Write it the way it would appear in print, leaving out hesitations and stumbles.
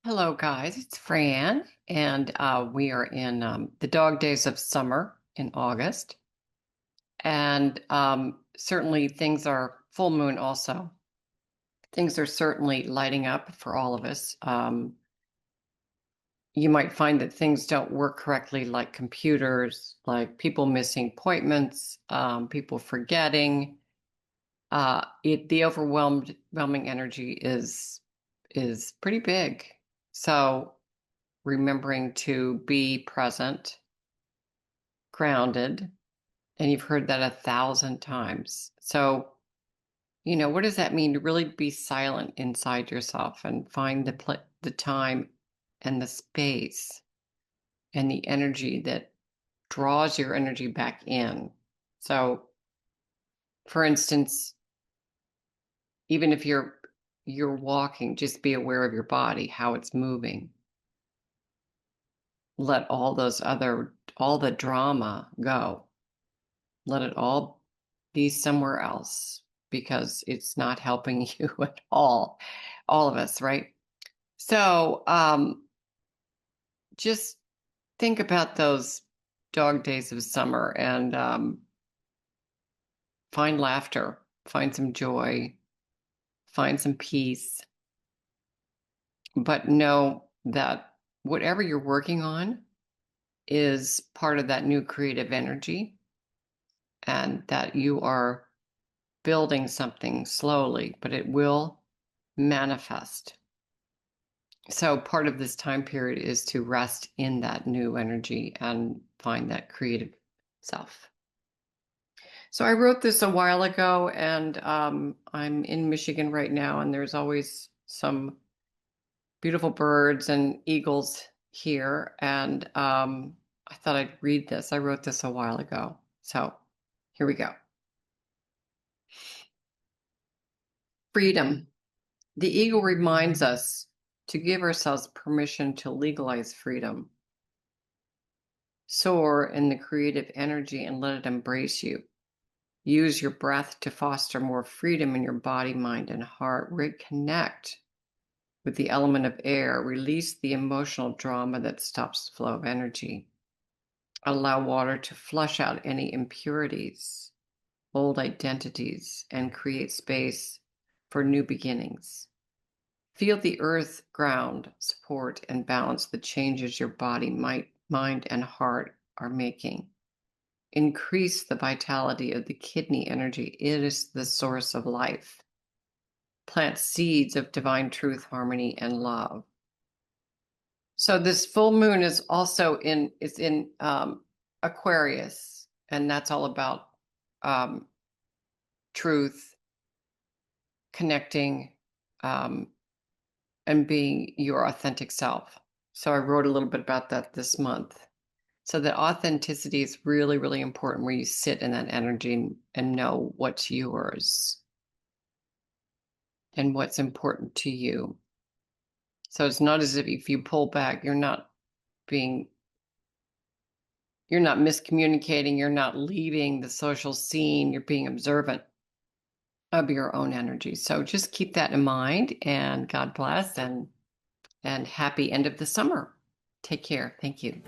Hello, guys. It's Fran, and we are in the dog days of summer in August. And certainly things are full moon also. Things are certainly lighting up for all of us. You might find that things don't work correctly, like computers, like people missing appointments, people forgetting. The overwhelming energy is pretty big. So remembering to be present, grounded, and you've heard that 1,000 times. So, what does that mean to really be silent inside yourself and find the time and the space and the energy that draws your energy back in. So, for instance, even if you're walking, just be aware of your body, how it's moving. Let all the drama go. Let it all be somewhere else because it's not helping you at all of us, right? So just think about those dog days of summer and find laughter, find some joy, find some peace, but know that whatever you're working on is part of that new creative energy, and that you are building something slowly, but it will manifest. So part of this time period is to rest in that new energy and find that creative self. So I wrote this a while ago, and I'm in Michigan right now, and there's always some beautiful birds and eagles here. And I thought I'd read this. I wrote this a while ago. So here we go. Freedom. The eagle reminds us to give ourselves permission to legalize freedom. Soar in the creative energy and let it embrace you. Use your breath to foster more freedom in your body, mind, and heart. Reconnect with the element of air. Release the emotional drama that stops the flow of energy. Allow water to flush out any impurities, old identities, and create space for new beginnings. Feel the earth, ground, support, and balance the changes your body, mind, and heart are making. Increase the vitality of the kidney energy. It is the source of life. Plant seeds of divine truth, harmony, and love. So this full moon is also in Aquarius, and that's all about truth, connecting, and being your authentic self. So I wrote a little bit about that this month. So that authenticity is really, really important, where you sit in that energy and know what's yours and what's important to you. So it's not as if you pull back, you're not miscommunicating, you're not leaving the social scene, you're being observant of your own energy. So just keep that in mind, and God bless, and happy end of the summer. Take care. Thank you.